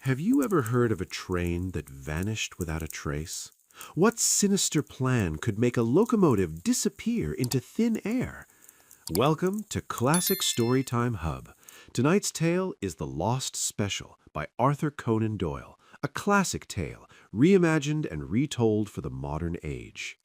Have you ever heard of a train that vanished without a trace? What sinister plan could make a locomotive disappear into thin air? Welcome to Classic Storytime Hub. Tonight's tale is The Lost Special by Arthur Conan Doyle, a classic tale reimagined and retold for the modern age.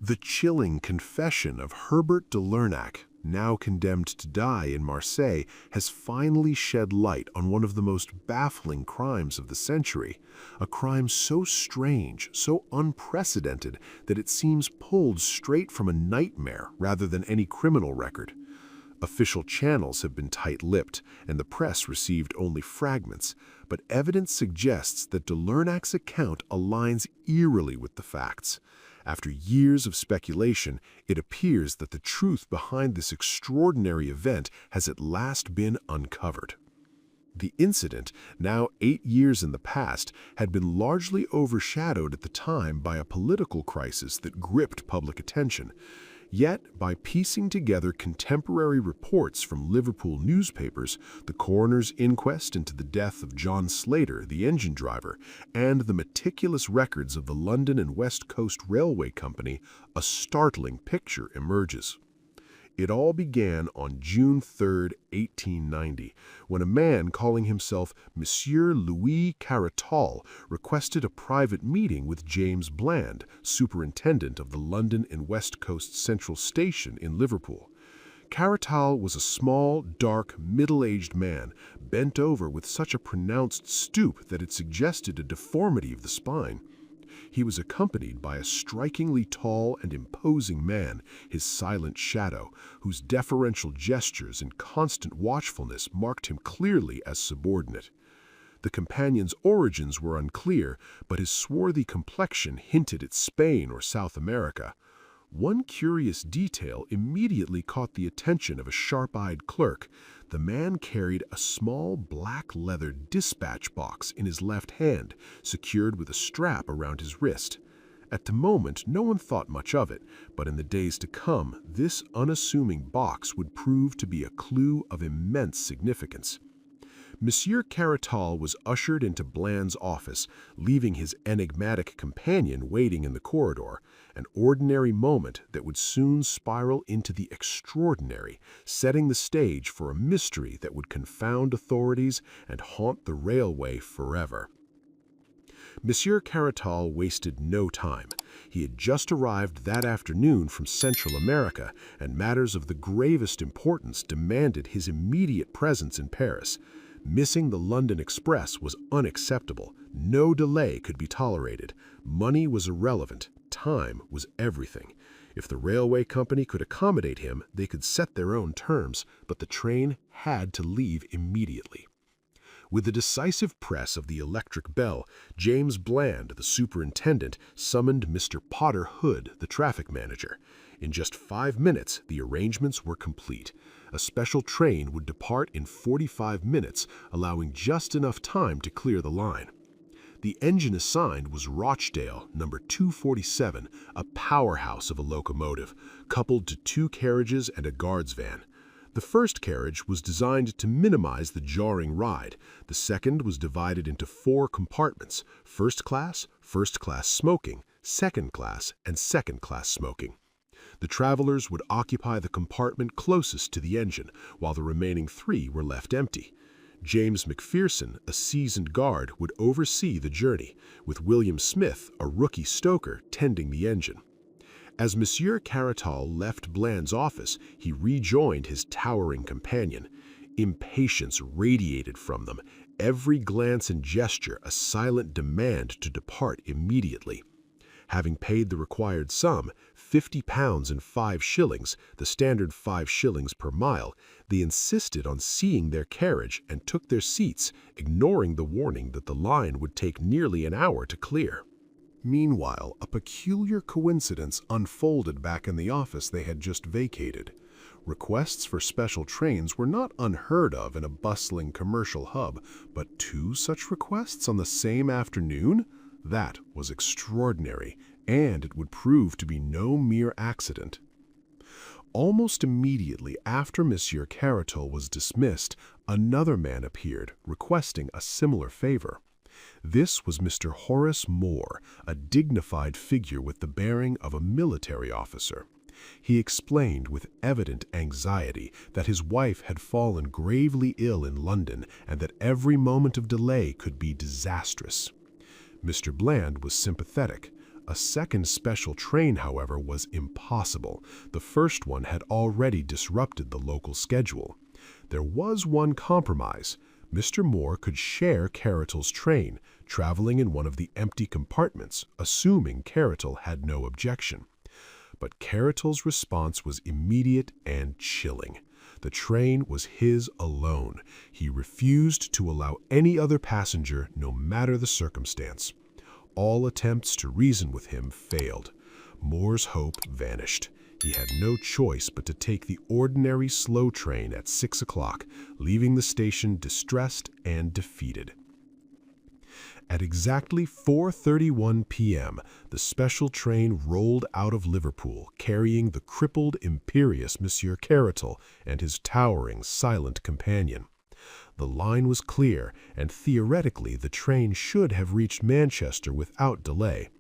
The chilling confession of Herbert de Lernac, now condemned to die in Marseille, has finally shed light on one of the most baffling crimes of the century, a crime so strange, so unprecedented, that it seems pulled straight from a nightmare rather than any criminal record. Official channels have been tight-lipped, and the press received only fragments, but evidence suggests that de Lernac's account aligns eerily with the facts. After years of speculation, it appears that the truth behind this extraordinary event has at last been uncovered. The incident, now 8 years in the past, had been largely overshadowed at the time by a political crisis that gripped public attention. Yet, by piecing together contemporary reports from Liverpool newspapers, the coroner's inquest into the death of John Slater, the engine driver, and the meticulous records of the London and West Coast Railway Company, a startling picture emerges. It all began on June 3, 1890, when a man calling himself Monsieur Louis Caratal requested a private meeting with James Bland, superintendent of the London and West Coast Central Station in Liverpool. Caratal was a small, dark, middle-aged man, bent over with such a pronounced stoop that it suggested a deformity of the spine. He was accompanied by a strikingly tall and imposing man, his silent shadow, whose deferential gestures and constant watchfulness marked him clearly as subordinate. The companion's origins were unclear, but his swarthy complexion hinted at Spain or South America. One curious detail immediately caught the attention of a sharp-eyed clerk. The man carried a small black leather dispatch box in his left hand, secured with a strap around his wrist. At the moment, no one thought much of it, but in the days to come, this unassuming box would prove to be a clue of immense significance. Monsieur Caratal was ushered into Bland's office, leaving his enigmatic companion waiting in the corridor, an ordinary moment that would soon spiral into the extraordinary, setting the stage for a mystery that would confound authorities and haunt the railway forever. Monsieur Caratal wasted no time. He had just arrived that afternoon from Central America, and matters of the gravest importance demanded his immediate presence in Paris. Missing the London Express was unacceptable. No delay could be tolerated. Money was irrelevant. Time was everything. If the railway company could accommodate him, they could set their own terms, but the train had to leave immediately. With the decisive press of the electric bell, James Bland, the superintendent, summoned Mr. Potter Hood, the traffic manager. In just 5 minutes, the arrangements were complete. A special train would depart in 45 minutes, allowing just enough time to clear the line. The engine assigned was Rochdale, number 247, a powerhouse of a locomotive, coupled to 2 carriages and a guard's van. The first carriage was designed to minimize the jarring ride. The second was divided into 4 compartments: first class smoking, second class, and second class smoking. The travelers would occupy the compartment closest to the engine, while the remaining 3 were left empty. James McPherson, a seasoned guard, would oversee the journey, with William Smith, a rookie stoker, tending the engine. As Monsieur Caratal left Bland's office, he rejoined his towering companion. Impatience radiated from them, every glance and gesture a silent demand to depart immediately. Having paid the required sum, £50 and 5 shillings, the standard 5 shillings per mile, they insisted on seeing their carriage and took their seats, ignoring the warning that the line would take nearly an hour to clear. Meanwhile, a peculiar coincidence unfolded back in the office they had just vacated. Requests for special trains were not unheard of in a bustling commercial hub, but 2 such requests on the same afternoon? That was extraordinary, and it would prove to be no mere accident. Almost immediately after Monsieur Carretel was dismissed, another man appeared, requesting a similar favor. This was Mr. Horace Moore, a dignified figure with the bearing of a military officer. He explained with evident anxiety that his wife had fallen gravely ill in London and that every moment of delay could be disastrous. Mr. Bland was sympathetic. A second special train, however, was impossible. The first one had already disrupted the local schedule. There was one compromise. Mr. Moore could share Carretel's train, traveling in one of the empty compartments, assuming Carretel had no objection. But Carretel's response was immediate and chilling. The train was his alone. He refused to allow any other passenger, no matter the circumstance. All attempts to reason with him failed. Moore's hope vanished. He had no choice but to take the ordinary slow train at 6 o'clock, leaving the station distressed and defeated. At exactly 4:31 p.m., the special train rolled out of Liverpool, carrying the crippled, imperious Monsieur Carretel and his towering, silent companion. The line was clear, and theoretically the train should have reached Manchester without delay.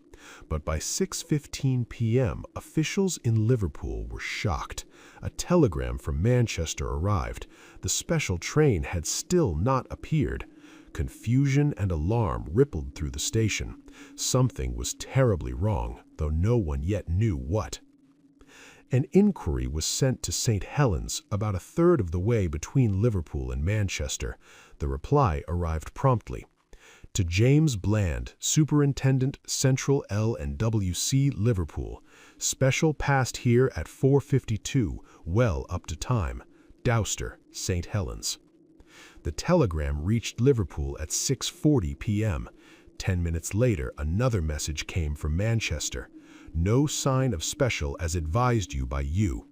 But by 6:15 p.m., officials in Liverpool were shocked. A telegram from Manchester arrived. The special train had still not appeared. Confusion and alarm rippled through the station. Something was terribly wrong, though no one yet knew what. An inquiry was sent to St. Helens, about a third of the way between Liverpool and Manchester. The reply arrived promptly. To James Bland, Superintendent, Central L&WC, Liverpool. Special passed here at 4:52, well up to time. Dowster, St. Helens. The telegram reached Liverpool at 6:40 p.m. 10 minutes later, another message came from Manchester. No sign of special as advised you by you.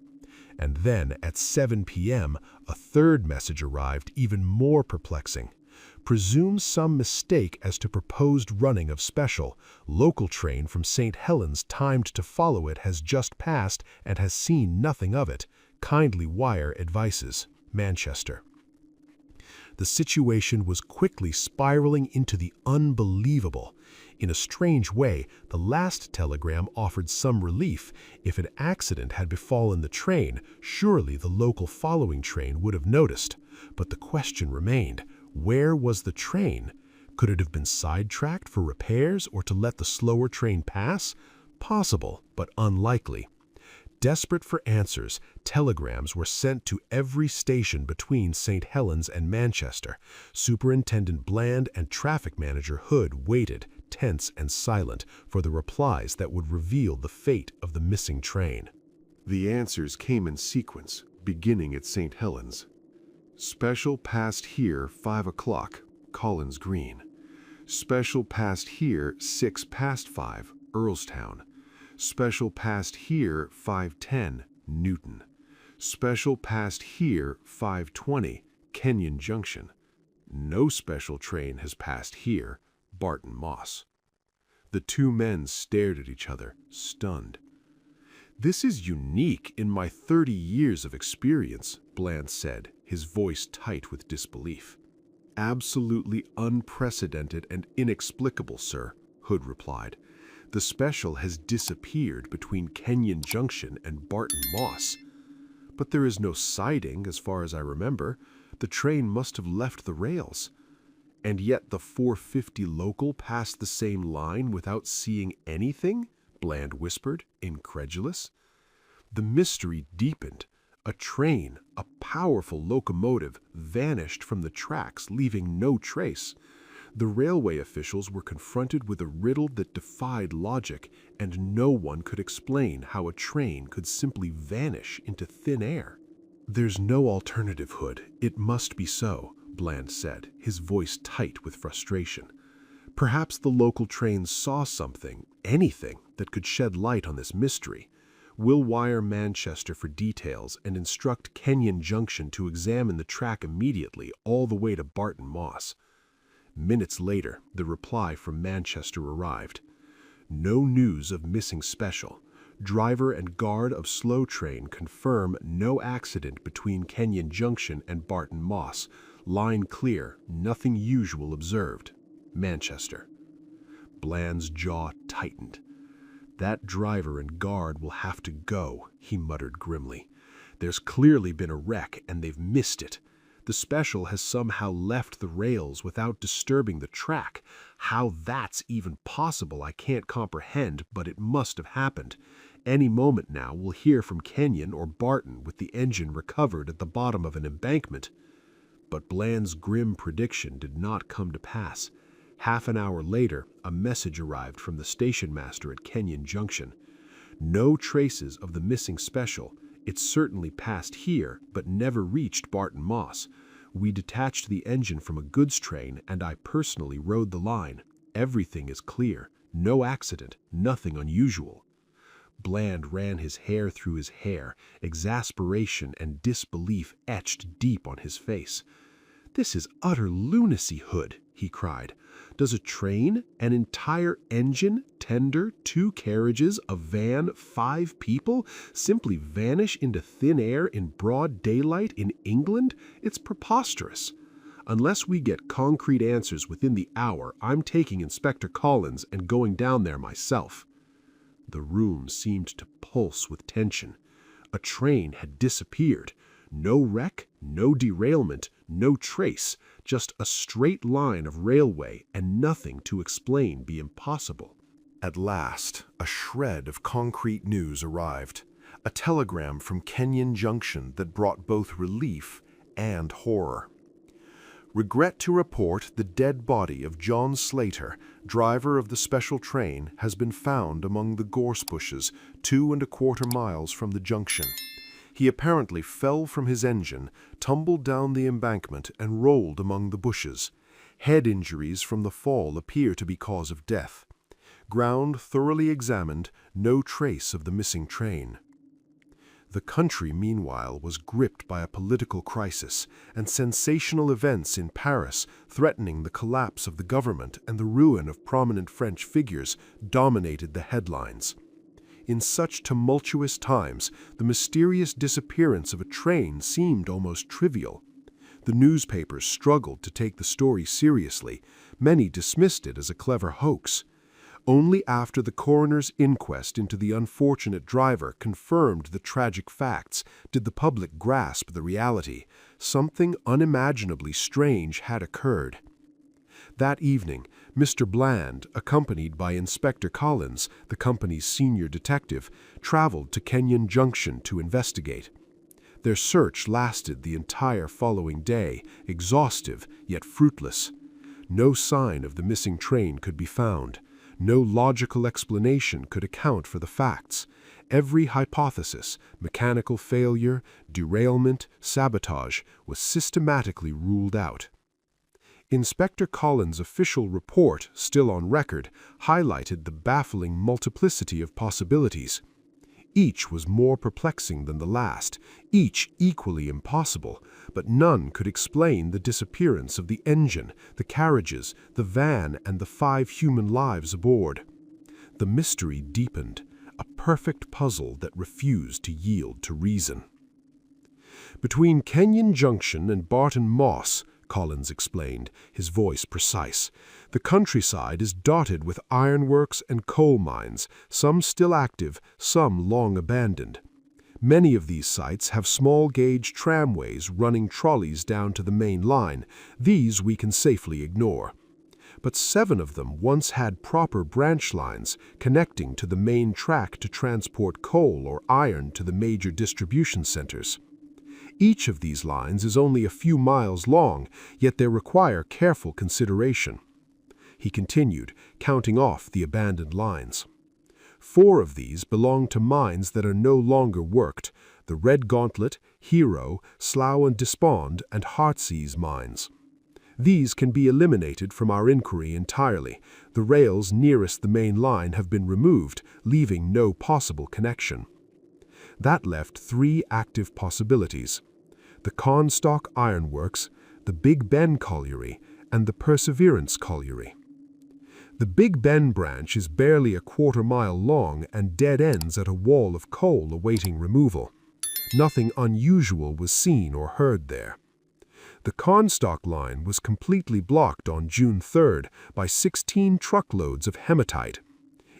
And then, at 7 p.m., a third message arrived, even more perplexing. Presumes some mistake as to proposed running of special. Local train from St. Helens timed to follow it has just passed and has seen nothing of it. Kindly wire advices. Manchester. The situation was quickly spiraling into the unbelievable. In a strange way, the last telegram offered some relief. If an accident had befallen the train, surely the local following train would have noticed. But the question remained, where was the train? Could it have been sidetracked for repairs or to let the slower train pass? Possible, but unlikely. Desperate for answers, telegrams were sent to every station between St. Helens and Manchester. Superintendent Bland and Traffic Manager Hood waited, tense and silent, for the replies that would reveal the fate of the missing train. The answers came in sequence, beginning at St. Helens. Special passed here 5 o'clock, Collins Green. Special passed here 6 past 5, Earlstown. Special passed here 5:10, Newton. Special passed here 5:20, Kenyon Junction. No special train has passed here, Barton Moss. The two men stared at each other, stunned. "This is unique in my 30 years of experience," Bland said, his voice tight with disbelief. "Absolutely unprecedented and inexplicable, sir," Hood replied. "The special has disappeared between Kenyon Junction and Barton Moss. But there is no siding, as far as I remember. The train must have left the rails. And yet the 4:50 local passed the same line without seeing anything?" Bland whispered, incredulous. The mystery deepened. A train, a powerful locomotive, vanished from the tracks, leaving no trace. The railway officials were confronted with a riddle that defied logic, and no one could explain how a train could simply vanish into thin air. "There's no alternative, Hood. It must be so," Bland said, his voice tight with frustration. "Perhaps the local train saw something, anything, that could shed light on this mystery. We'll wire Manchester for details and instruct Kenyon Junction to examine the track immediately all the way to Barton Moss." Minutes later, the reply from Manchester arrived. No news of missing special. driver and guard of slow train confirm no accident between Kenyon Junction and Barton Moss. Line clear, nothing usual observed. Manchester. Bland's jaw tightened. That driver and guard will have to go, he muttered grimly. There's clearly been a wreck, and they've missed it. The special has somehow left the rails without disturbing the track. How that's even possible I can't comprehend, but it must have happened. Any moment now we'll hear from Kenyon or Barton with the engine recovered at the bottom of an embankment. But Bland's grim prediction did not come to pass. Half an hour later, a message arrived from the station master at Kenyon Junction. No traces of the missing special. It certainly passed here, but never reached Barton Moss. We detached the engine from a goods train, and I personally rode the line. Everything is clear. No accident. Nothing unusual. Bland ran his hair through his hair, exasperation and disbelief etched deep on his face. "This is utter lunacy, Hood," he cried. "Does a train, an entire engine, tender, 2 carriages, a van, 5 people, simply vanish into thin air in broad daylight in England? It's preposterous. Unless we get concrete answers within the hour, I'm taking Inspector Collins and going down there myself." The room seemed to pulse with tension. A train had disappeared. No wreck, no derailment, no trace, just a straight line of railway and nothing to explain be impossible. At last, a shred of concrete news arrived. A telegram from Kenyon Junction that brought both relief and horror. Regret to report the dead body of John Slater, driver of the special train, has been found among the gorse bushes 2¼ miles from the junction. He apparently fell from his engine, tumbled down the embankment, and rolled among the bushes. Head injuries from the fall appear to be cause of death. Ground thoroughly examined, no trace of the missing train. The country, meanwhile, was gripped by a political crisis, and sensational events in Paris, threatening the collapse of the government and the ruin of prominent French figures, dominated the headlines. In such tumultuous times, the mysterious disappearance of a train seemed almost trivial. The newspapers struggled to take the story seriously. Many dismissed it as a clever hoax. Only after the coroner's inquest into the unfortunate driver confirmed the tragic facts did the public grasp the reality. Something unimaginably strange had occurred. That evening, Mr. Bland, accompanied by Inspector Collins, the company's senior detective, traveled to Kenyon Junction to investigate. Their search lasted the entire following day, exhaustive yet fruitless. No sign of the missing train could be found. No logical explanation could account for the facts. Every hypothesis, mechanical failure, derailment, sabotage, was systematically ruled out. Inspector Collins' official report, still on record, highlighted the baffling multiplicity of possibilities. Each was more perplexing than the last, each equally impossible, but none could explain the disappearance of the engine, the carriages, the van, and the 5 human lives aboard. The mystery deepened, a perfect puzzle that refused to yield to reason. Between Kenyon Junction and Barton Moss, Collins explained, his voice precise, the countryside is dotted with ironworks and coal mines, some still active, some long abandoned. Many of these sites have small-gauge tramways running trolleys down to the main line. These we can safely ignore. But 7 of them once had proper branch lines connecting to the main track to transport coal or iron to the major distribution centers. Each of these lines is only a few miles long, yet they require careful consideration. He continued, counting off the abandoned lines. 4 of these belong to mines that are no longer worked, the Red Gauntlet, Hero, Slough and Despond, and Heartsease mines. These can be eliminated from our inquiry entirely. The rails nearest the main line have been removed, leaving no possible connection. That left 3 active possibilities: the Cornstalk Ironworks, the Big Ben Colliery, and the Perseverance Colliery. The Big Ben branch is barely a quarter-mile long and dead ends at a wall of coal awaiting removal. Nothing unusual was seen or heard there. The Cornstalk line was completely blocked on June 3rd by 16 truckloads of hematite.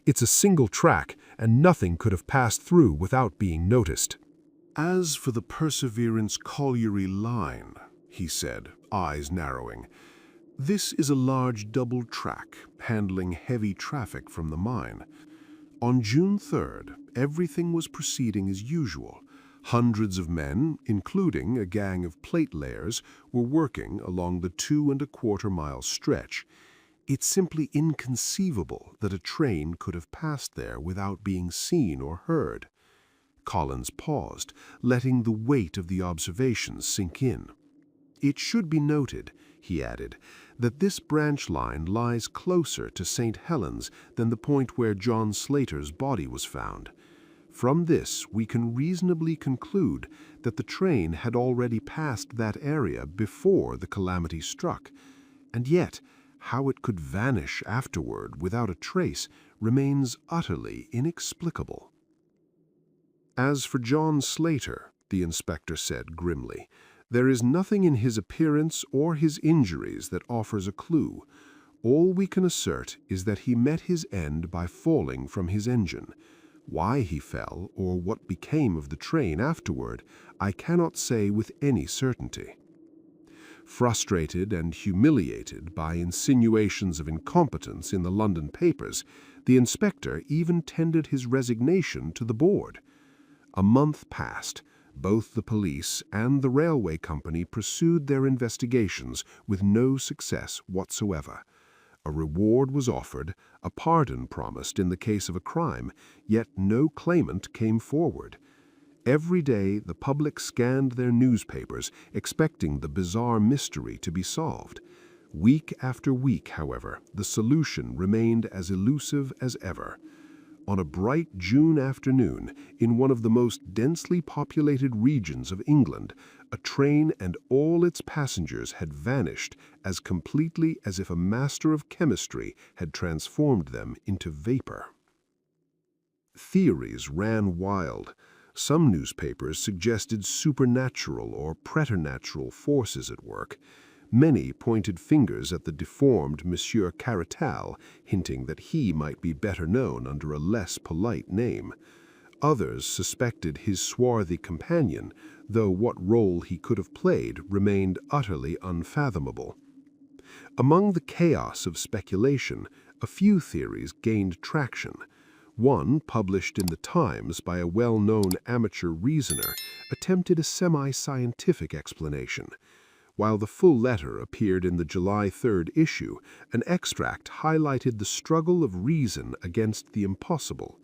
It's a single track, and nothing could have passed through without being noticed. "As for the Perseverance Colliery line," he said, eyes narrowing, "this is a large double track handling heavy traffic from the mine. On June 3rd, everything was proceeding as usual. Hundreds of men, including a gang of plate layers, were working along the 2.25-mile stretch. It's simply inconceivable that a train could have passed there without being seen or heard." Collins paused, letting the weight of the observations sink in. "It should be noted," he added, "that this branch line lies closer to St. Helens than the point where John Slater's body was found. From this, we can reasonably conclude that the train had already passed that area before the calamity struck, and yet how it could vanish afterward without a trace remains utterly inexplicable." "As for John Slater," the inspector said grimly, "there is nothing in his appearance or his injuries that offers a clue. All we can assert is that he met his end by falling from his engine. Why he fell, or what became of the train afterward, I cannot say with any certainty." Frustrated and humiliated by insinuations of incompetence in the London papers, the inspector even tendered his resignation to the board. A month passed. Both the police and the railway company pursued their investigations with no success whatsoever. A reward was offered, a pardon promised in the case of a crime, yet no claimant came forward. Every day the public scanned their newspapers, expecting the bizarre mystery to be solved. Week after week, however, the solution remained as elusive as ever. On a bright June afternoon, in one of the most densely populated regions of England, a train and all its passengers had vanished as completely as if a master of chemistry had transformed them into vapor. Theories ran wild. Some newspapers suggested supernatural or preternatural forces at work. Many pointed fingers at the deformed Monsieur Caratal, hinting that he might be better known under a less polite name. Others suspected his swarthy companion, though what role he could have played remained utterly unfathomable. Among the chaos of speculation, a few theories gained traction. One, published in the Times by a well-known amateur reasoner, attempted a semi-scientific explanation. While the full letter appeared in the July 3rd issue, an extract highlighted the struggle of reason against the impossible.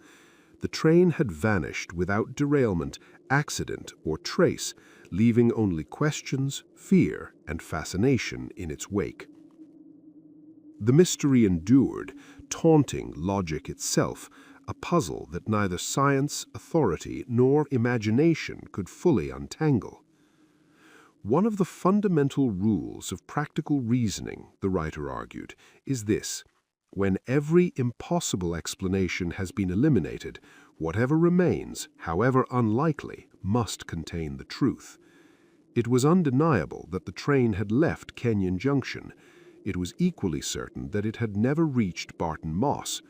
The train had vanished without derailment, accident, or trace, leaving only questions, fear, and fascination in its wake. The mystery endured, taunting logic itself, a puzzle that neither science, authority, nor imagination could fully untangle. One of the fundamental rules of practical reasoning, the writer argued, is this: when every impossible explanation has been eliminated, whatever remains, however unlikely, must contain the truth. It was undeniable that the train had left Kenyon Junction. It was equally certain that it had never reached Barton Moss.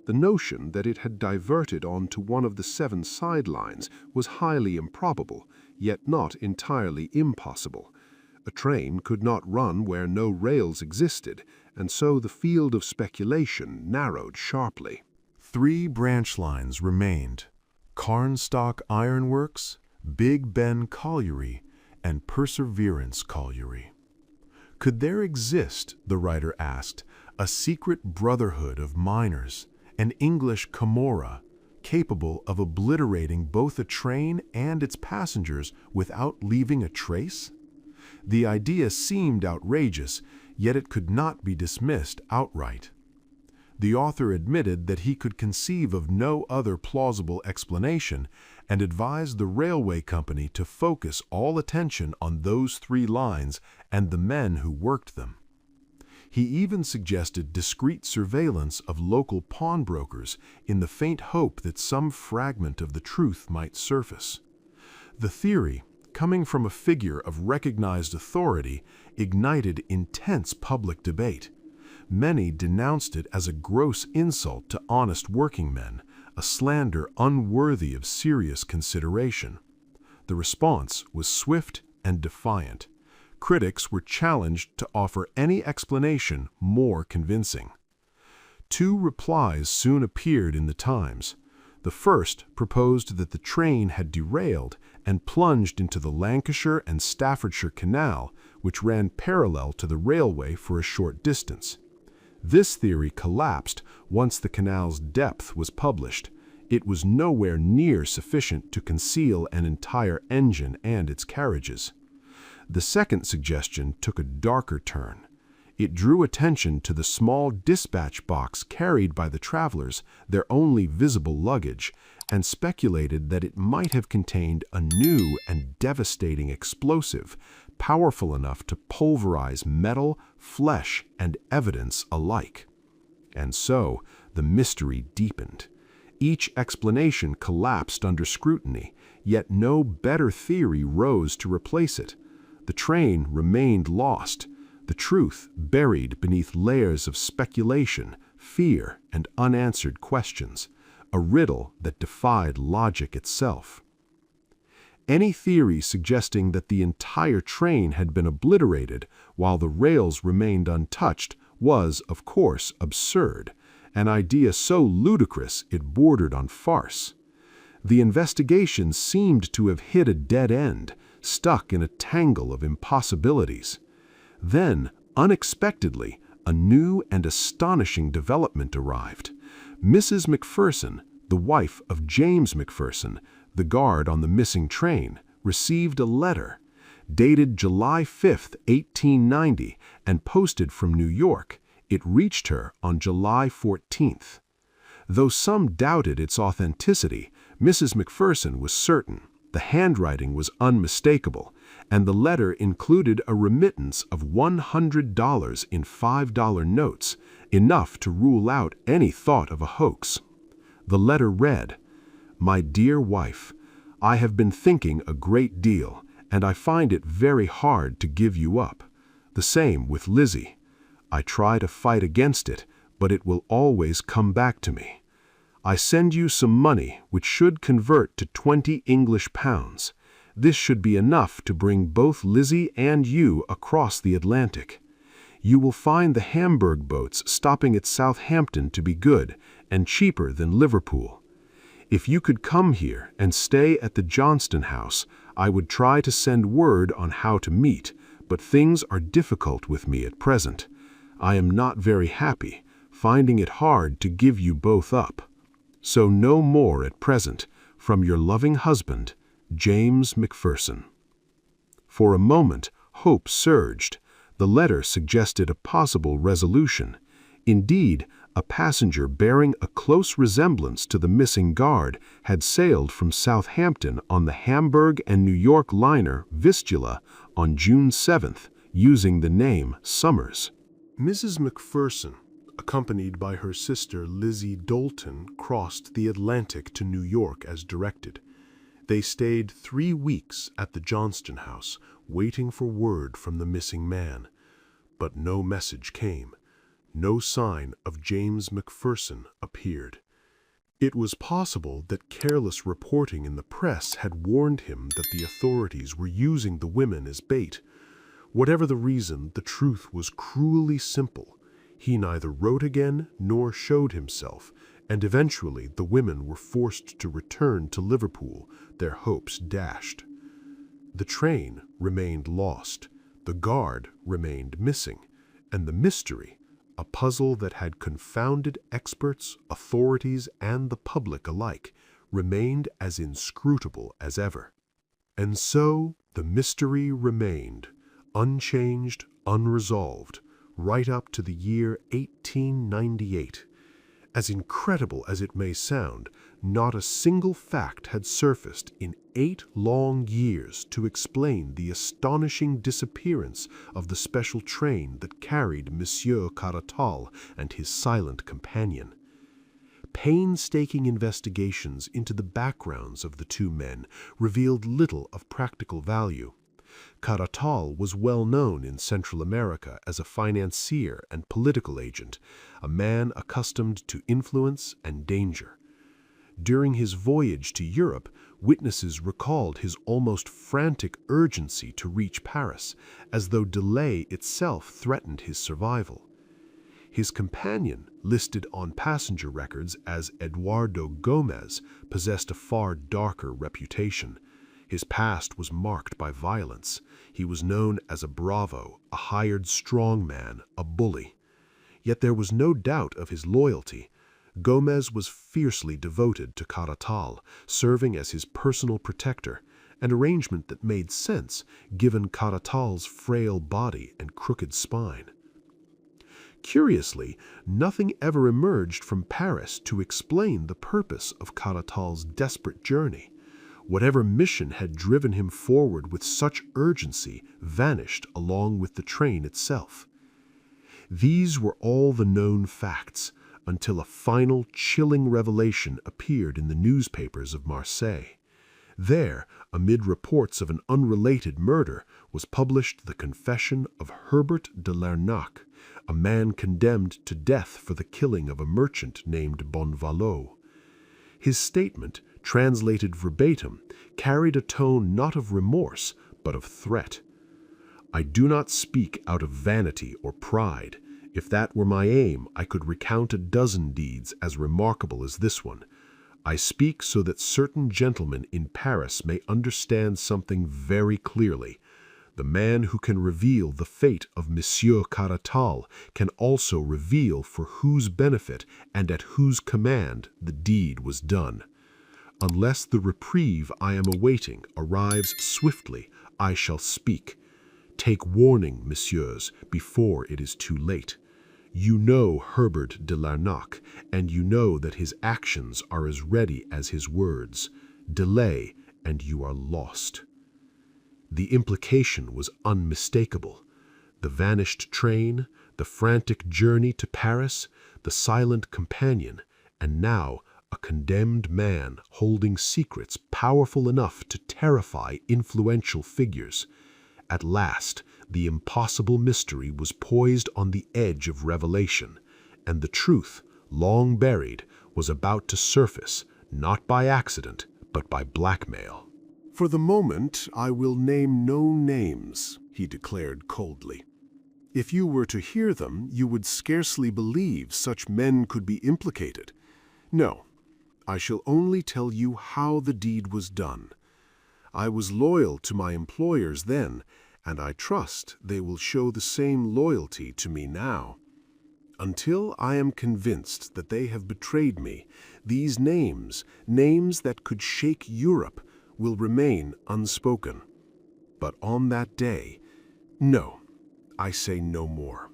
The notion that it had diverted onto one of the 7 sidelines was highly improbable, yet not entirely impossible. A train could not run where no rails existed, and so the field of speculation narrowed sharply. 3 branch lines remained: Cornstalk Iron Works, Big Ben Colliery, and Perseverance Colliery. Could there exist, the writer asked, a secret brotherhood of miners, an English Camorra, capable of obliterating both a train and its passengers without leaving a trace? The idea seemed outrageous, yet it could not be dismissed outright. The author admitted that he could conceive of no other plausible explanation and advised the railway company to focus all attention on those 3 lines and the men who worked them. He even suggested discreet surveillance of local pawnbrokers in the faint hope that some fragment of the truth might surface. The theory, coming from a figure of recognized authority, ignited intense public debate. Many denounced it as a gross insult to honest working men, a slander unworthy of serious consideration. The response was swift and defiant. Critics were challenged to offer any explanation more convincing. Two replies soon appeared in the Times. The first proposed that the train had derailed and plunged into the Lancashire and Staffordshire Canal, which ran parallel to the railway for a short distance. This theory collapsed once the canal's depth was published. It was nowhere near sufficient to conceal an entire engine and its carriages. The second suggestion took a darker turn. It drew attention to the small dispatch box carried by the travelers, their only visible luggage, and speculated that it might have contained a new and devastating explosive, powerful enough to pulverize metal, flesh, and evidence alike. And so the mystery deepened. Each explanation collapsed under scrutiny, yet no better theory rose to replace it. The train remained lost, the truth buried beneath layers of speculation, fear, and unanswered questions, a riddle that defied logic itself. Any theory suggesting that the entire train had been obliterated while the rails remained untouched was, of course, absurd, an idea so ludicrous it bordered on farce. The investigation seemed to have hit a dead end, stuck in a tangle of impossibilities. Then, unexpectedly, a new and astonishing development arrived. Mrs. Macpherson, the wife of James Macpherson, the guard on the missing train, received a letter, dated July 5, 1890, and posted from New York. It reached her on July 14th. Though some doubted its authenticity, Mrs. Macpherson was certain. The handwriting was unmistakable, and the letter included a remittance of $100 in $5 notes, enough to rule out any thought of a hoax. The letter read, "My dear wife, I have been thinking a great deal, and I find it very hard to give you up. The same with Lizzie. I try to fight against it, but it will always come back to me. I send you some money which should convert to 20 English pounds. This should be enough to bring both Lizzie and you across the Atlantic. You will find the Hamburg boats stopping at Southampton to be good and cheaper than Liverpool. If you could come here and stay at the Johnston House, I would try to send word on how to meet, but things are difficult with me at present. I am not very happy, finding it hard to give you both up. So no more at present, from your loving husband, James Macpherson." For a moment, hope surged. The letter suggested a possible resolution. Indeed, a passenger bearing a close resemblance to the missing guard had sailed from Southampton on the Hamburg and New York liner Vistula on June 7th, using the name Summers. Mrs. Macpherson, accompanied by her sister Lizzie Dolton, crossed the Atlantic to New York as directed. They stayed 3 weeks at the Johnston House, waiting for word from the missing man. But no message came. No sign of James Macpherson appeared. It was possible that careless reporting in the press had warned him that the authorities were using the women as bait. Whatever the reason, the truth was cruelly simple. He neither wrote again nor showed himself, and eventually the women were forced to return to Liverpool, their hopes dashed. The train remained lost, the guard remained missing, and the mystery, a puzzle that had confounded experts, authorities, and the public alike, remained as inscrutable as ever. And so the mystery remained, unchanged, unresolved, right up to the year 1898. As incredible as it may sound, not a single fact had surfaced in 8 long years to explain the astonishing disappearance of the special train that carried Monsieur Caratal and his silent companion. Painstaking investigations into the backgrounds of the two men revealed little of practical value. Caratal was well known in Central America as a financier and political agent, a man accustomed to influence and danger. During his voyage to Europe, witnesses recalled his almost frantic urgency to reach Paris, as though delay itself threatened his survival. His companion, listed on passenger records as Eduardo Gomez, possessed a far darker reputation. His past was marked by violence. He was known as a bravo, a hired strongman, a bully. Yet there was no doubt of his loyalty. Gomez was fiercely devoted to Caratal, serving as his personal protector, an arrangement that made sense given Caratal's frail body and crooked spine. Curiously, nothing ever emerged from Paris to explain the purpose of Caratal's desperate journey. Whatever mission had driven him forward with such urgency vanished along with the train itself. These were all the known facts, until a final chilling revelation appeared in the newspapers of Marseille. There, amid reports of an unrelated murder, was published the confession of Herbert de Larnac, a man condemned to death for the killing of a merchant named Bonvalot. His statement, translated verbatim, carried a tone not of remorse, but of threat. "I do not speak out of vanity or pride. If that were my aim, I could recount a dozen deeds as remarkable as this one. I speak so that certain gentlemen in Paris may understand something very clearly. The man who can reveal the fate of Monsieur Caratal can also reveal for whose benefit and at whose command the deed was done. Unless the reprieve I am awaiting arrives swiftly, I shall speak. Take warning, messieurs, before it is too late. You know Herbert de Larnac, and you know that his actions are as ready as his words. Delay, and you are lost." The implication was unmistakable. The vanished train, the frantic journey to Paris, the silent companion, and now a condemned man holding secrets powerful enough to terrify influential figures. At last, the impossible mystery was poised on the edge of revelation, and the truth, long buried, was about to surface, not by accident, but by blackmail. "For the moment, I will name no names," he declared coldly. "If you were to hear them, you would scarcely believe such men could be implicated. No, I shall only tell you how the deed was done. I was loyal to my employers then, and I trust they will show the same loyalty to me now. Until I am convinced that they have betrayed me, these names that could shake Europe, will remain unspoken. But on that day, no, I say no more."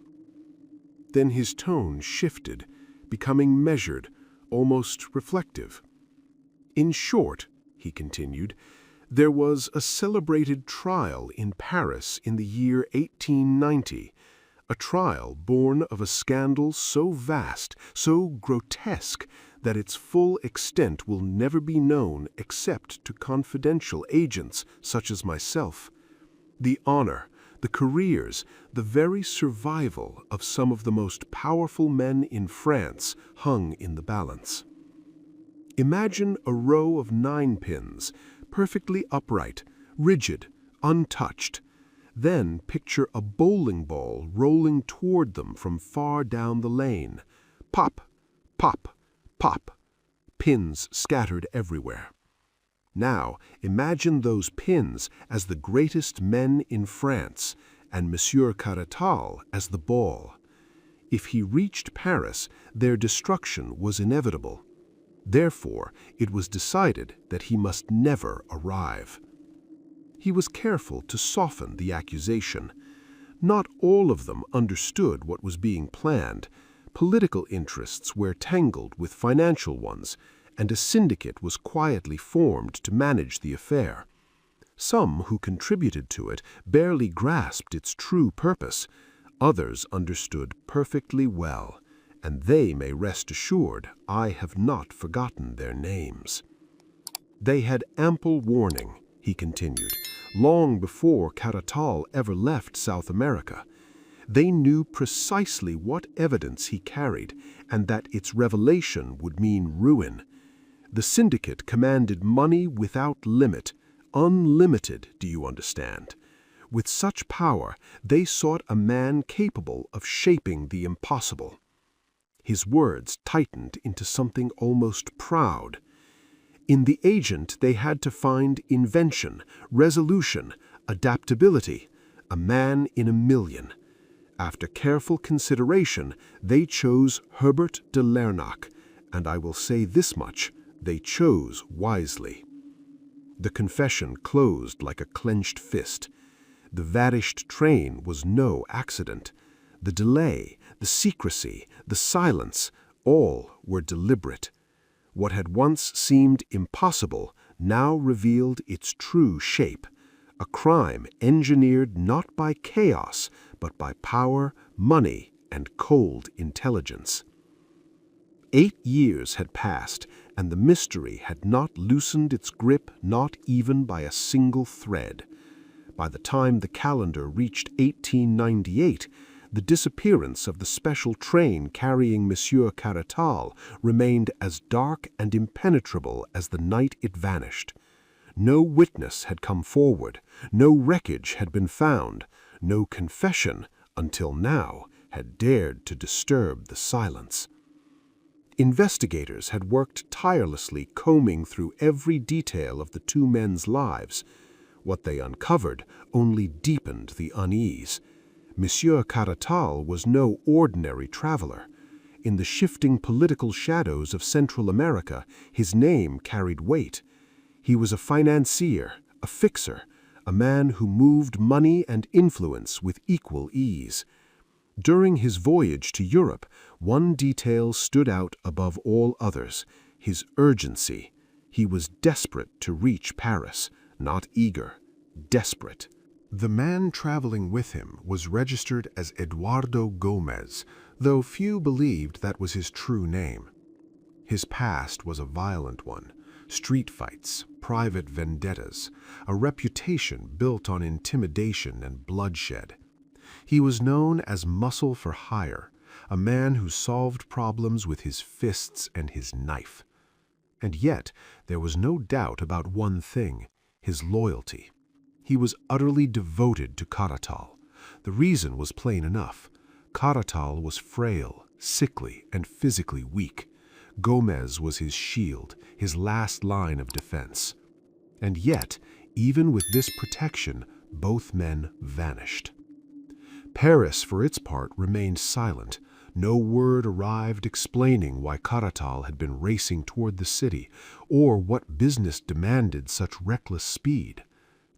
Then his tone shifted, becoming measured, almost reflective. "In short," he continued, "there was a celebrated trial in Paris in the year 1890, a trial born of a scandal so vast, so grotesque, that its full extent will never be known except to confidential agents such as myself. The honor, the careers, the very survival of some of the most powerful men in France hung in the balance. Imagine a row of 9 pins, perfectly upright, rigid, untouched. Then picture a bowling ball rolling toward them from far down the lane. Pop, pop, pop, pins scattered everywhere. Now imagine those pins as the greatest men in France, and Monsieur Caratal as the ball. If he reached Paris, their destruction was inevitable. Therefore, it was decided that he must never arrive. He was careful to soften the accusation. Not all of them understood what was being planned, Political interests were tangled with financial ones, and a syndicate was quietly formed to manage the affair. Some who contributed to it barely grasped its true purpose. Others understood perfectly well, and they may rest assured I have not forgotten their names. They had ample warning, he continued, long before Caratal ever left South America. They knew precisely what evidence he carried, and that its revelation would mean ruin. The syndicate commanded money without limit, unlimited, do you understand? With such power, they sought a man capable of shaping the impossible. His words tightened into something almost proud. In the agent, they had to find invention, resolution, adaptability, a man in a million. After careful consideration, they chose Herbert de Lernac, and I will say this much, they chose wisely. The confession closed like a clenched fist. The vanished train was no accident. The delay, the secrecy, the silence, all were deliberate. What had once seemed impossible now revealed its true shape, a crime engineered not by chaos, but by power, money, and cold intelligence. 8 years had passed, and the mystery had not loosened its grip, not even by a single thread. By the time the calendar reached 1898, the disappearance of the special train carrying Monsieur Caratal remained as dark and impenetrable as the night it vanished. No witness had come forward, no wreckage had been found, no confession, until now, had dared to disturb the silence. Investigators had worked tirelessly combing through every detail of the two men's lives. What they uncovered only deepened the unease. Monsieur Caratal was no ordinary traveler. In the shifting political shadows of Central America, his name carried weight. He was a financier, a fixer, a man who moved money and influence with equal ease. During his voyage to Europe, one detail stood out above all others, his urgency. He was desperate to reach Paris, not eager, desperate. The man traveling with him was registered as Eduardo Gomez, though few believed that was his true name. His past was a violent one. Street fights, private vendettas, a reputation built on intimidation and bloodshed. He was known as muscle for hire, a man who solved problems with his fists and his knife. And yet, there was no doubt about one thing, his loyalty. He was utterly devoted to Caratal. The reason was plain enough. Caratal was frail, sickly, and physically weak. Gomez was his shield, his last line of defense. And yet, even with this protection, both men vanished. Paris, for its part, remained silent. No word arrived explaining why Caratal had been racing toward the city, or what business demanded such reckless speed.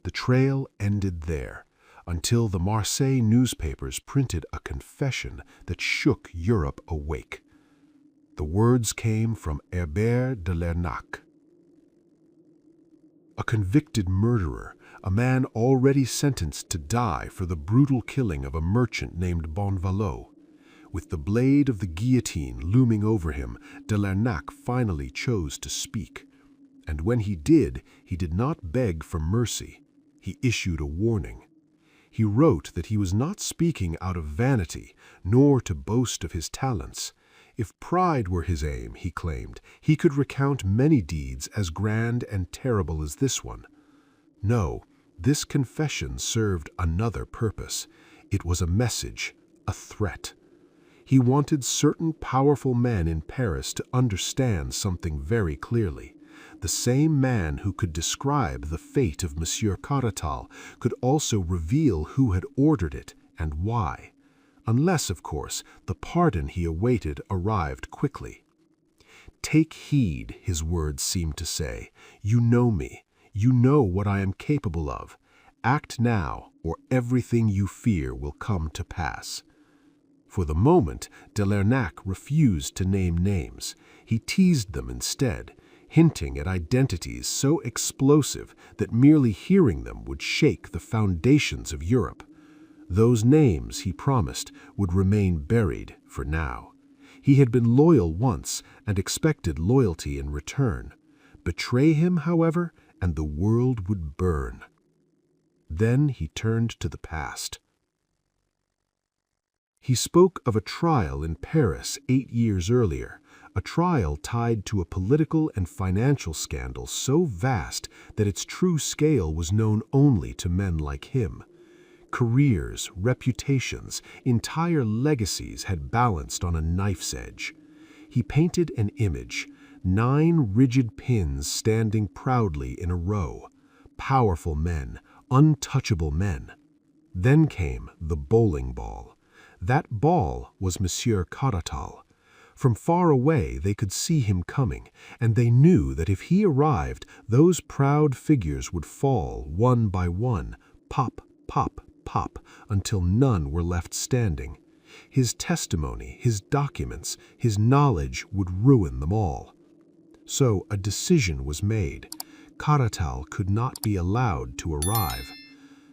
The trail ended there, until the Marseille newspapers printed a confession that shook Europe awake. The words came from Herbert de Lernac. A convicted murderer, a man already sentenced to die for the brutal killing of a merchant named Bonvalot. With the blade of the guillotine looming over him, de Lernac finally chose to speak. And when he did not beg for mercy. He issued a warning. He wrote that he was not speaking out of vanity, nor to boast of his talents. If pride were his aim, he claimed, he could recount many deeds as grand and terrible as this one. No, this confession served another purpose. It was a message, a threat. He wanted certain powerful men in Paris to understand something very clearly. The same man who could describe the fate of Monsieur Caratal could also reveal who had ordered it and why. Unless, of course, the pardon he awaited arrived quickly. "Take heed," his words seemed to say. "You know me. You know what I am capable of. Act now, or everything you fear will come to pass." For the moment, de Lernac refused to name names. He teased them instead, hinting at identities so explosive that merely hearing them would shake the foundations of Europe. Those names, he promised, would remain buried for now. He had been loyal once and expected loyalty in return. Betray him, however, and the world would burn. Then he turned to the past. He spoke of a trial in Paris 8 years earlier, a trial tied to a political and financial scandal so vast that its true scale was known only to men like him. Careers, reputations, entire legacies had balanced on a knife's edge. He painted an image, 9 rigid pins standing proudly in a row, powerful men, untouchable men. Then came the bowling ball. That ball was Monsieur Caratal. From far away they could see him coming, and they knew that if he arrived, those proud figures would fall one by one, pop, pop, pop, until none were left standing. His testimony, his documents, his knowledge would ruin them all. So a decision was made. Caratal could not be allowed to arrive.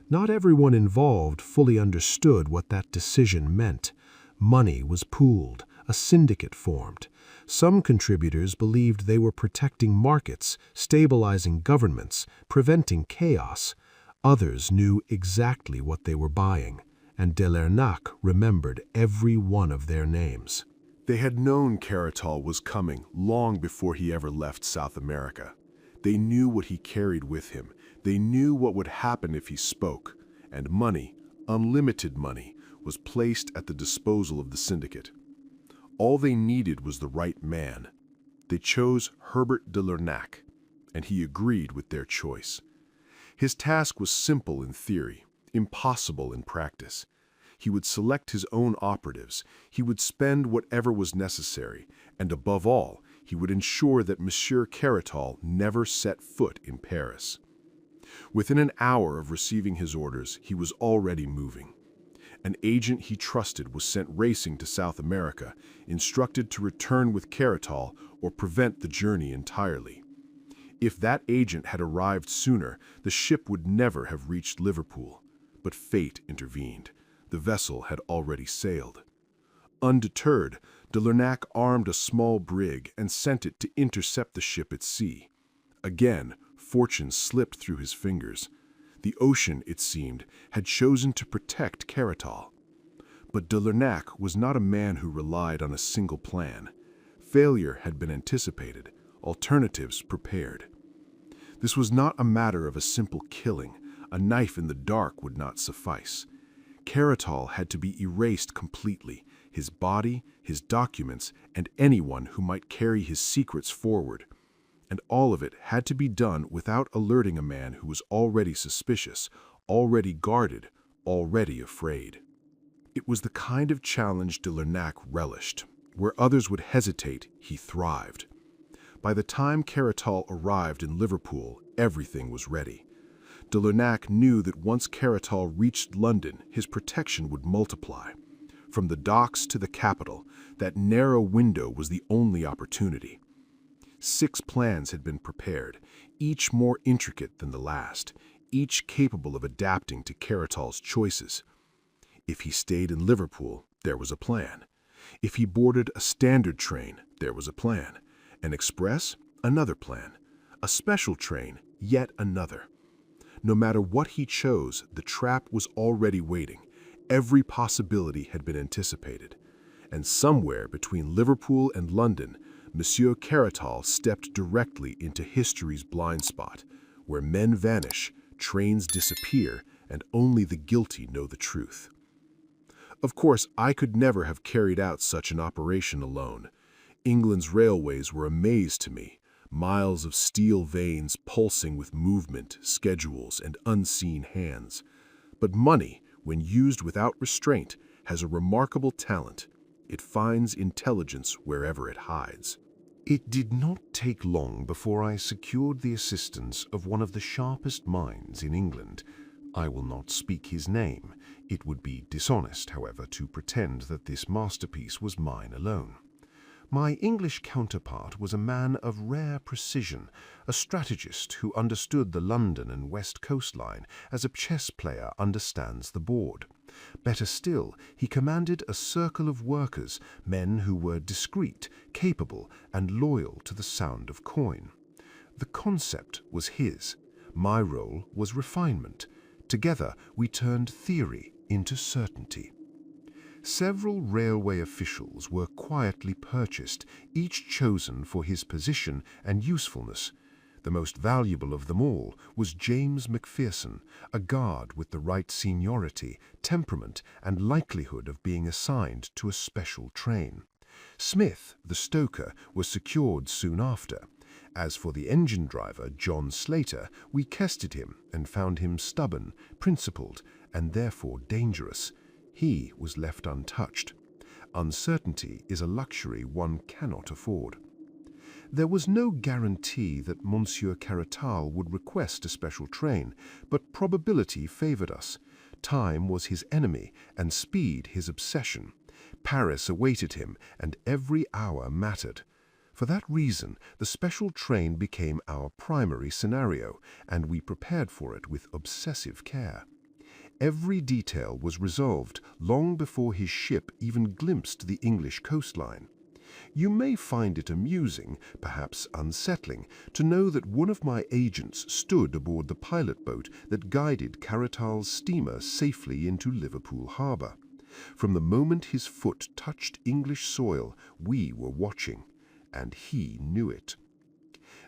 Not everyone involved fully understood what that decision meant. Money was pooled, a syndicate formed. Some contributors believed they were protecting markets, stabilizing governments, preventing chaos. Others knew exactly what they were buying, and de Lernac remembered every one of their names. They had known Caratal was coming long before he ever left South America. They knew what he carried with him. They knew what would happen if he spoke, and money, unlimited money, was placed at the disposal of the syndicate. All they needed was the right man. They chose Herbert de Lernac, and he agreed with their choice. His task was simple in theory, impossible in practice. He would select his own operatives, he would spend whatever was necessary, and above all, he would ensure that Monsieur Caratal never set foot in Paris. Within an hour of receiving his orders, he was already moving. An agent he trusted was sent racing to South America, instructed to return with Caratal or prevent the journey entirely. If that agent had arrived sooner, the ship would never have reached Liverpool. But fate intervened. The vessel had already sailed. Undeterred, de Lernac armed a small brig and sent it to intercept the ship at sea. Again, fortune slipped through his fingers. The ocean, it seemed, had chosen to protect Caratal. But de Lernac was not a man who relied on a single plan. Failure had been anticipated, alternatives prepared. This was not a matter of a simple killing. A knife in the dark would not suffice. Caratal had to be erased completely, his body, his documents, and anyone who might carry his secrets forward. And all of it had to be done without alerting a man who was already suspicious, already guarded, already afraid. It was the kind of challenge de Lernac relished. Where others would hesitate, he thrived. By the time Caratal arrived in Liverpool, everything was ready. De Lernac knew that once Caratal reached London, his protection would multiply. From the docks to the capital, that narrow window was the only opportunity. 6 plans had been prepared, each more intricate than the last, each capable of adapting to Caratal's choices. If he stayed in Liverpool, there was a plan. If he boarded a standard train, there was a plan. An express, another plan. A special train, yet another. No matter what he chose, the trap was already waiting. Every possibility had been anticipated. And somewhere between Liverpool and London, Monsieur Caratal stepped directly into history's blind spot, where men vanish, trains disappear, and only the guilty know the truth. Of course, I could never have carried out such an operation alone. England's railways were a maze to me, miles of steel veins pulsing with movement, schedules, and unseen hands. But money, when used without restraint, has a remarkable talent. It finds intelligence wherever it hides. It did not take long before I secured the assistance of one of the sharpest minds in England. I will not speak his name. It would be dishonest, however, to pretend that this masterpiece was mine alone. My English counterpart was a man of rare precision, a strategist who understood the London and West coastline as a chess player understands the board. Better still, he commanded a circle of workers, men who were discreet, capable, and loyal to the sound of coin. The concept was his. My role was refinement. Together we turned theory into certainty. Several railway officials were quietly purchased, each chosen for his position and usefulness. The most valuable of them all was James Macpherson, a guard with the right seniority, temperament, and likelihood of being assigned to a special train. Smith, the stoker, was secured soon after. As for the engine driver, John Slater, we tested him and found him stubborn, principled, and therefore dangerous. He was left untouched. Uncertainty is a luxury one cannot afford. There was no guarantee that Monsieur Caratal would request a special train, but probability favored us. Time was his enemy, and speed his obsession. Paris awaited him, and every hour mattered. For that reason, the special train became our primary scenario, and we prepared for it with obsessive care. Every detail was resolved long before his ship even glimpsed the English coastline. You may find it amusing, perhaps unsettling, to know that one of my agents stood aboard the pilot boat that guided Caratal's steamer safely into Liverpool harbour. From the moment his foot touched English soil, we were watching, and he knew it.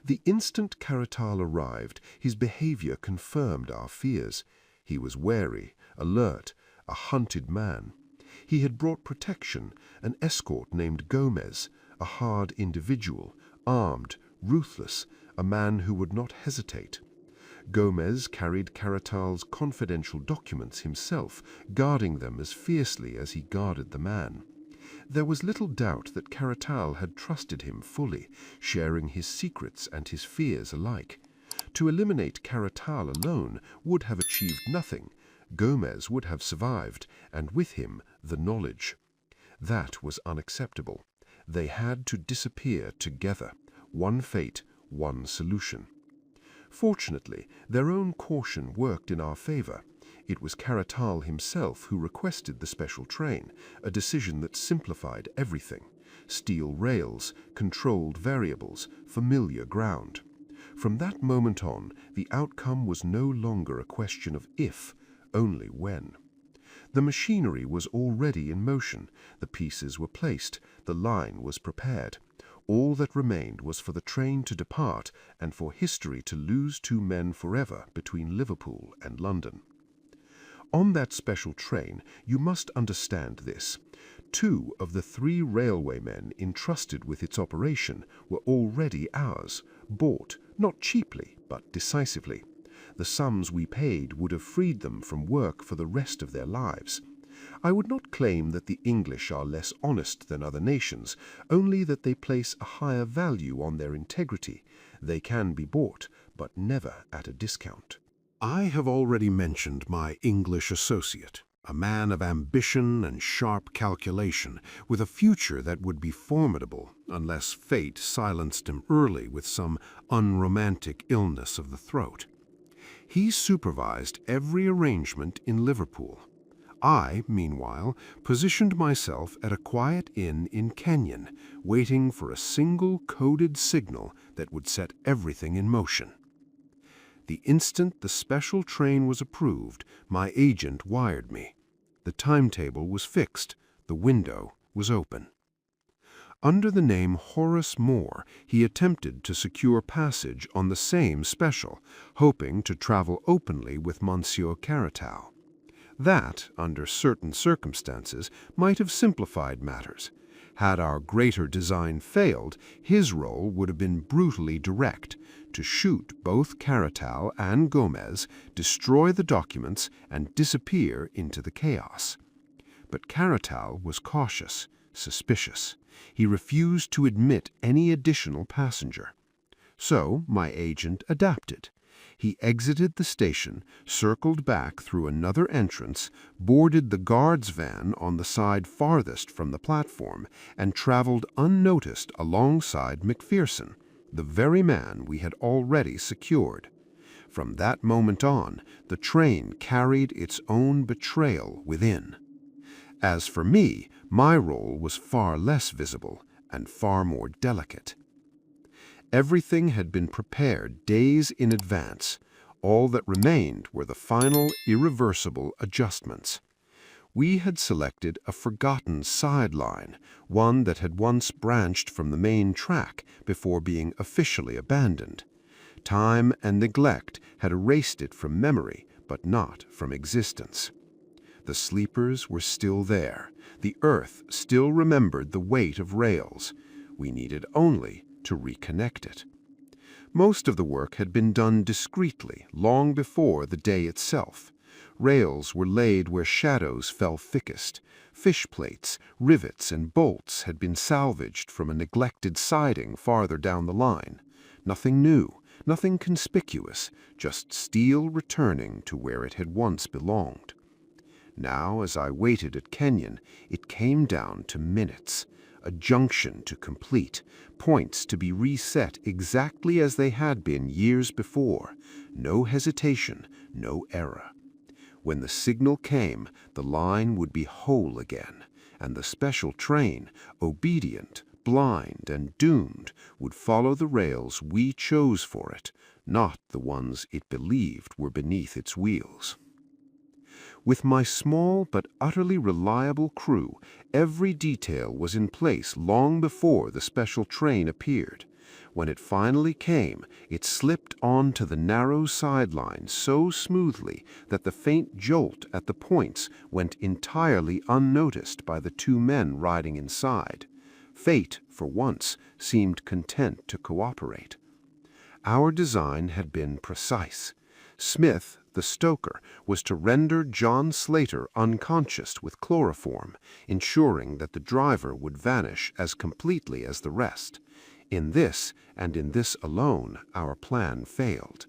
The instant Caratal arrived, his behaviour confirmed our fears. He was wary, alert, a hunted man. He had brought protection, an escort named Gomez, a hard individual, armed, ruthless, a man who would not hesitate. Gomez carried Caratal's confidential documents himself, guarding them as fiercely as he guarded the man. There was little doubt that Caratal had trusted him fully, sharing his secrets and his fears alike. To eliminate Caratal alone would have achieved nothing. Gomez would have survived, and with him the knowledge. That was unacceptable. They had to disappear together. One fate, one solution. Fortunately, their own caution worked in our favor. It was Caratal himself who requested the special train, a decision that simplified everything. Steel rails, controlled variables, familiar ground. From that moment on, the outcome was no longer a question of if, only when. The machinery was already in motion, the pieces were placed, the line was prepared. All that remained was for the train to depart and for history to lose two men forever between Liverpool and London. On that special train, you must understand this. 2 of the 3 railwaymen entrusted with its operation were already ours, bought, not cheaply, but decisively. The sums we paid would have freed them from work for the rest of their lives. I would not claim that the English are less honest than other nations, only that they place a higher value on their integrity. They can be bought, but never at a discount. I have already mentioned my English associate, a man of ambition and sharp calculation, with a future that would be formidable unless fate silenced him early with some unromantic illness of the throat. He supervised every arrangement in Liverpool. I, meanwhile, positioned myself at a quiet inn in Kenyon, waiting for a single coded signal that would set everything in motion. The instant the special train was approved, my agent wired me. The timetable was fixed. The window was open. Under the name Horace Moore, he attempted to secure passage on the same special, hoping to travel openly with Monsieur Caratal. That, under certain circumstances, might have simplified matters. Had our greater design failed, his role would have been brutally direct, to shoot both Caratal and Gomez, destroy the documents, and disappear into the chaos. But Caratal was cautious, suspicious. He refused to admit any additional passenger. So my agent adapted. He exited the station, circled back through another entrance, boarded the guard's van on the side farthest from the platform, and traveled unnoticed alongside Macpherson, the very man we had already secured. From that moment on, the train carried its own betrayal within. As for me, my role was far less visible and far more delicate. Everything had been prepared days in advance. All that remained were the final, irreversible adjustments. We had selected a forgotten sideline, one that had once branched from the main track before being officially abandoned. Time and neglect had erased it from memory, but not from existence. The sleepers were still there. The earth still remembered the weight of rails. We needed only to reconnect it. Most of the work had been done discreetly, long before the day itself. Rails were laid where shadows fell thickest. Fish plates, rivets, and bolts had been salvaged from a neglected siding farther down the line. Nothing new, nothing conspicuous, just steel returning to where it had once belonged. Now, as I waited at Kenyon, it came down to minutes. A junction to complete, points to be reset exactly as they had been years before. No hesitation, no error. When the signal came, the line would be whole again, and the special train, obedient, blind, and doomed, would follow the rails we chose for it, not the ones it believed were beneath its wheels. With my small but utterly reliable crew, every detail was in place long before the special train appeared. When it finally came, it slipped onto the narrow sideline so smoothly that the faint jolt at the points went entirely unnoticed by the two men riding inside. Fate, for once, seemed content to cooperate. Our design had been precise. Smith, the stoker, was to render John Slater unconscious with chloroform, ensuring that the driver would vanish as completely as the rest. In this, and in this alone, our plan failed.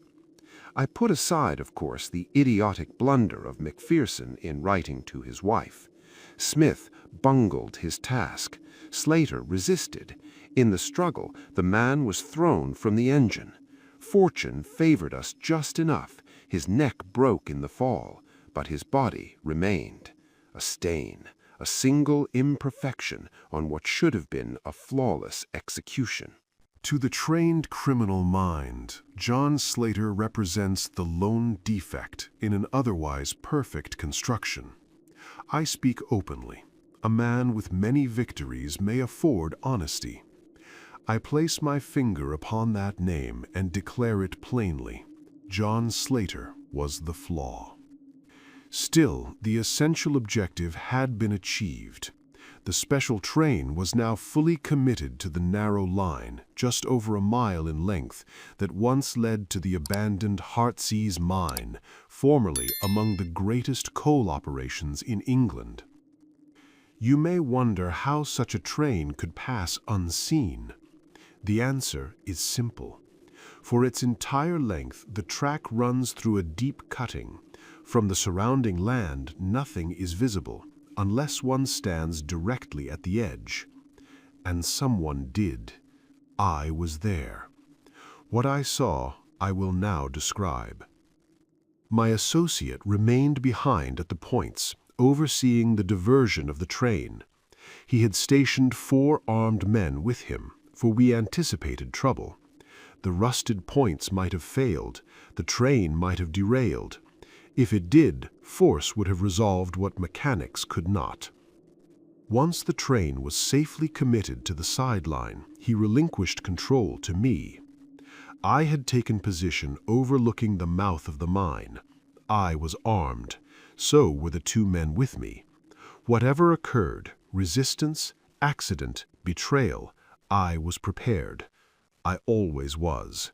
I put aside, of course, the idiotic blunder of Macpherson in writing to his wife. Smith bungled his task. Slater resisted. In the struggle, the man was thrown from the engine. Fortune favored us just enough. His neck broke in the fall, but his body remained. A stain, a single imperfection on what should have been a flawless execution. To the trained criminal mind, John Slater represents the lone defect in an otherwise perfect construction. I speak openly. A man with many victories may afford honesty. I place my finger upon that name and declare it plainly. John Slater was the flaw. Still, the essential objective had been achieved. The special train was now fully committed to the narrow line, just over a mile in length, that once led to the abandoned Heartsease mine, formerly among the greatest coal operations in England. You may wonder how such a train could pass unseen. The answer is simple. For its entire length, the track runs through a deep cutting. From the surrounding land, nothing is visible, unless one stands directly at the edge. And someone did. I was there. What I saw, I will now describe. My associate remained behind at the points, overseeing the diversion of the train. He had stationed 4 armed men with him, for we anticipated trouble. The rusted points might have failed, the train might have derailed. If it did, force would have resolved what mechanics could not. Once the train was safely committed to the sideline, he relinquished control to me. I had taken position overlooking the mouth of the mine. I was armed. So were the 2 men with me. Whatever occurred, resistance, accident, betrayal, I was prepared. I always was.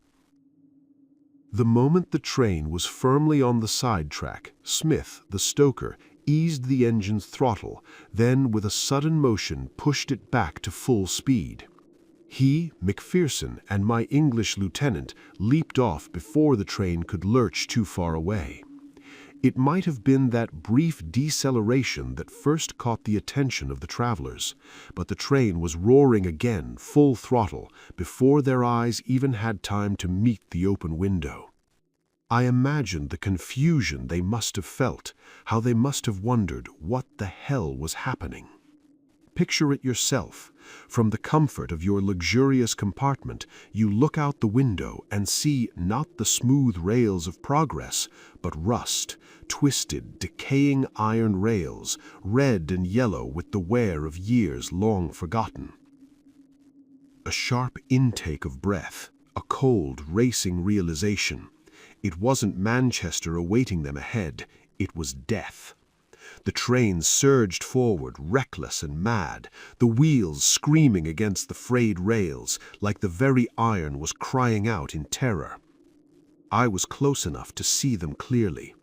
The moment the train was firmly on the sidetrack, Smith, the stoker, eased the engine's throttle, then with a sudden motion pushed it back to full speed. He, McPherson, and my English lieutenant leaped off before the train could lurch too far away. It might have been that brief deceleration that first caught the attention of the travelers, but the train was roaring again full throttle before their eyes even had time to meet the open window. I imagined the confusion they must have felt, how they must have wondered what the hell was happening. Picture it yourself. From the comfort of your luxurious compartment, you look out the window and see not the smooth rails of progress, but rust, twisted, decaying iron rails, red and yellow with the wear of years long forgotten. A sharp intake of breath, a cold, racing realization. It wasn't Manchester awaiting them ahead, it was death. The train surged forward, reckless and mad, the wheels screaming against the frayed rails, like the very iron was crying out in terror. I was close enough to see them clearly.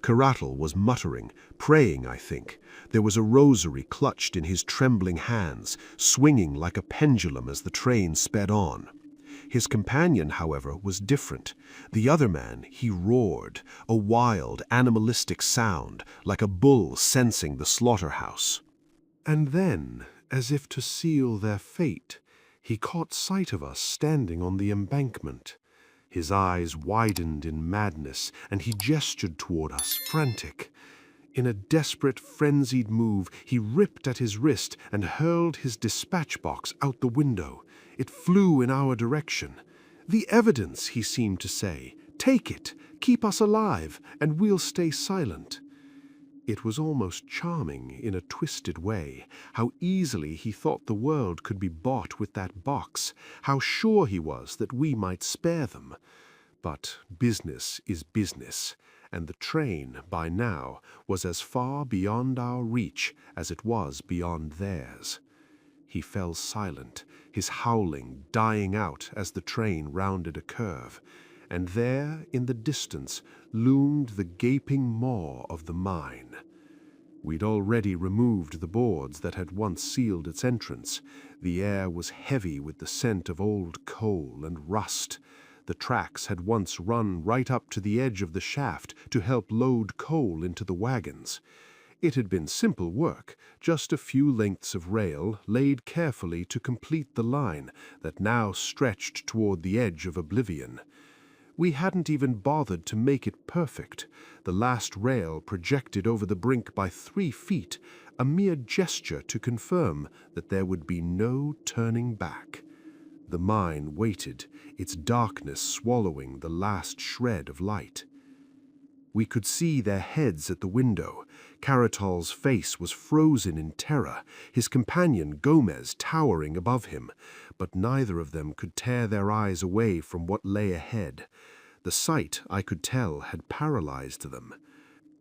Carattle was muttering, praying, I think. There was a rosary clutched in his trembling hands, swinging like a pendulum as the train sped on. His companion, however, was different. The other man, he roared, a wild, animalistic sound, like a bull sensing the slaughterhouse. And then, as if to seal their fate, he caught sight of us standing on the embankment. His eyes widened in madness, and he gestured toward us, frantic. In a desperate, frenzied move, he ripped at his wrist and hurled his dispatch box out the window. It flew in our direction. "The evidence," he seemed to say. "Take it, keep us alive, and we'll stay silent." It was almost charming, in a twisted way, how easily he thought the world could be bought with that box, how sure he was that we might spare them. But business is business, and the train, by now, was as far beyond our reach as it was beyond theirs. He fell silent, his howling dying out as the train rounded a curve, and there, in the distance, loomed the gaping maw of the mine. We'd already removed the boards that had once sealed its entrance. The air was heavy with the scent of old coal and rust. The tracks had once run right up to the edge of the shaft to help load coal into the wagons. It had been simple work, just a few lengths of rail laid carefully to complete the line that now stretched toward the edge of oblivion. We hadn't even bothered to make it perfect. The last rail projected over the brink by 3 feet, a mere gesture to confirm that there would be no turning back. The mine waited, its darkness swallowing the last shred of light. We could see their heads at the window. Caratol's face was frozen in terror, his companion Gomez towering above him, but neither of them could tear their eyes away from what lay ahead. The sight, I could tell, had paralyzed them.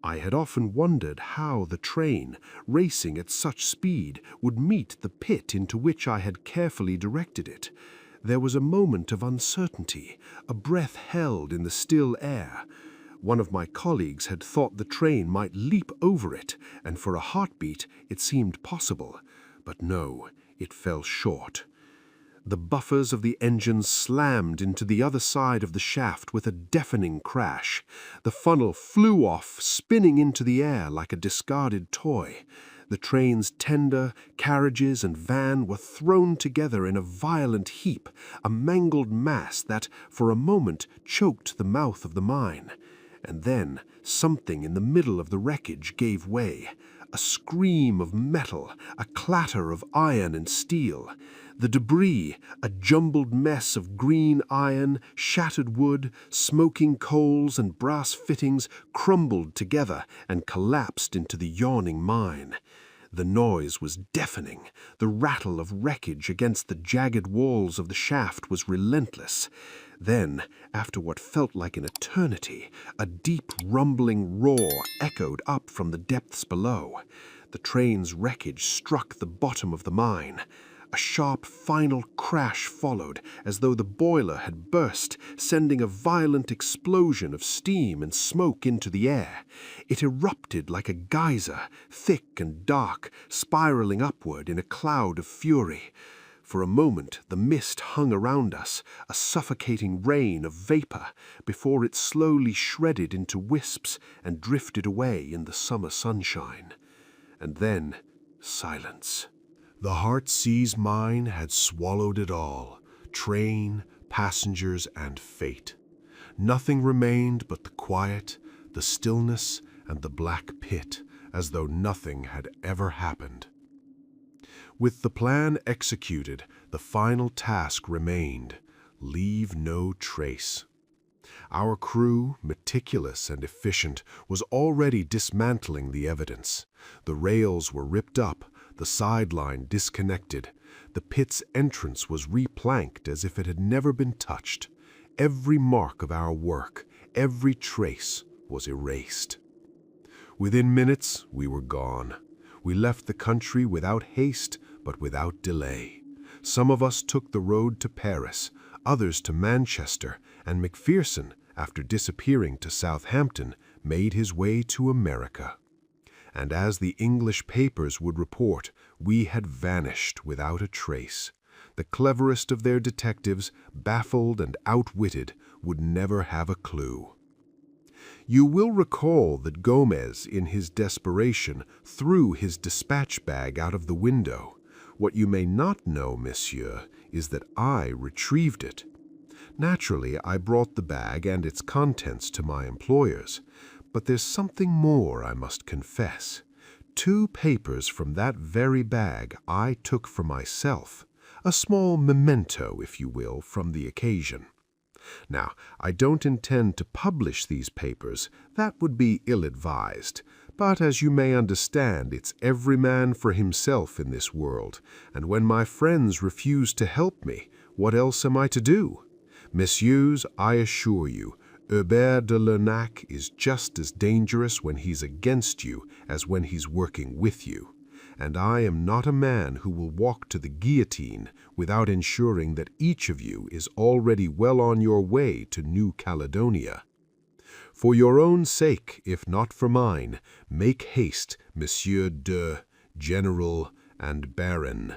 I had often wondered how the train, racing at such speed, would meet the pit into which I had carefully directed it. There was a moment of uncertainty, a breath held in the still air. One of my colleagues had thought the train might leap over it, and for a heartbeat it seemed possible. But no, it fell short. The buffers of the engine slammed into the other side of the shaft with a deafening crash. The funnel flew off, spinning into the air like a discarded toy. The train's tender, carriages and van were thrown together in a violent heap, a mangled mass that, for a moment, choked the mouth of the mine. And then something in the middle of the wreckage gave way. A scream of metal, a clatter of iron and steel. The debris, a jumbled mess of green iron, shattered wood, smoking coals and brass fittings, crumbled together and collapsed into the yawning mine. The noise was deafening. The rattle of wreckage against the jagged walls of the shaft was relentless. Then, after what felt like an eternity, a deep rumbling roar echoed up from the depths below. The train's wreckage struck the bottom of the mine. A sharp final crash followed, as though the boiler had burst, sending a violent explosion of steam and smoke into the air. It erupted like a geyser, thick and dark, spiraling upward in a cloud of fury. For a moment, the mist hung around us, a suffocating rain of vapor, before it slowly shredded into wisps and drifted away in the summer sunshine. And then, silence. The Heartsease mine had swallowed it all, train, passengers, and fate. Nothing remained but the quiet, the stillness, and the black pit, as though nothing had ever happened. With the plan executed, the final task remained: leave no trace. Our crew, meticulous and efficient, was already dismantling the evidence. The rails were ripped up, the sideline disconnected. The pit's entrance was replanked as if it had never been touched. Every mark of our work, every trace, was erased. Within minutes, we were gone. We left the country without haste, but without delay. Some of us took the road to Paris, others to Manchester, and Macpherson, after disappearing to Southampton, made his way to America. And as the English papers would report, we had vanished without a trace. The cleverest of their detectives, baffled and outwitted, would never have a clue. You will recall that Gomez, in his desperation, threw his dispatch bag out of the window. What you may not know, monsieur, is that I retrieved it. Naturally, I brought the bag and its contents to my employers, but there's something more I must confess. 2 papers from that very bag I took for myself, a small memento, if you will, from the occasion. Now, I don't intend to publish these papers, that would be ill-advised, but as you may understand, it's every man for himself in this world, and when my friends refuse to help me, what else am I to do? Messieurs, I assure you, Hubert de Lernac is just as dangerous when he's against you as when he's working with you, and I am not a man who will walk to the guillotine without ensuring that each of you is already well on your way to New Caledonia. For your own sake, if not for mine, make haste, Monsieur de, General, and Baron.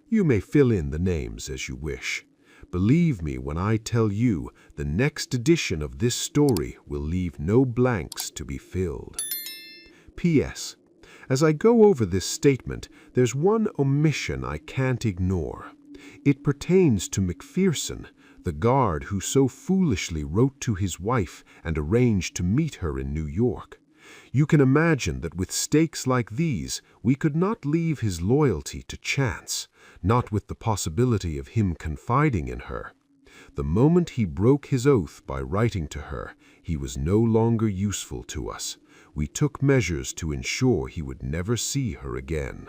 You may fill in the names as you wish. Believe me when I tell you, the next edition of this story will leave no blanks to be filled. P.S. As I go over this statement, there's one omission I can't ignore. It pertains to Macpherson, the guard who so foolishly wrote to his wife and arranged to meet her in New York. You can imagine that with stakes like these, we could not leave his loyalty to chance, not with the possibility of him confiding in her. The moment he broke his oath by writing to her, he was no longer useful to us. We took measures to ensure he would never see her again.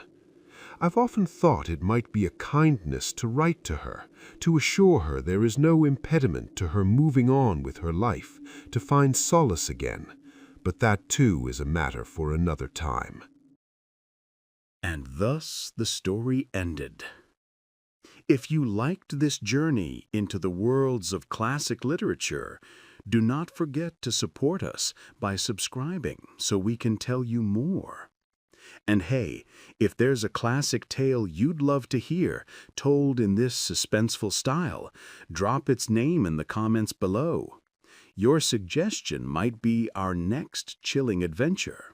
I've often thought it might be a kindness to write to her, to assure her there is no impediment to her moving on with her life, to find solace again. But that, too, is a matter for another time. And thus the story ended. If you liked this journey into the worlds of classic literature, do not forget to support us by subscribing so we can tell you more. And hey, if there's a classic tale you'd love to hear told in this suspenseful style, drop its name in the comments below. Your suggestion might be our next chilling adventure.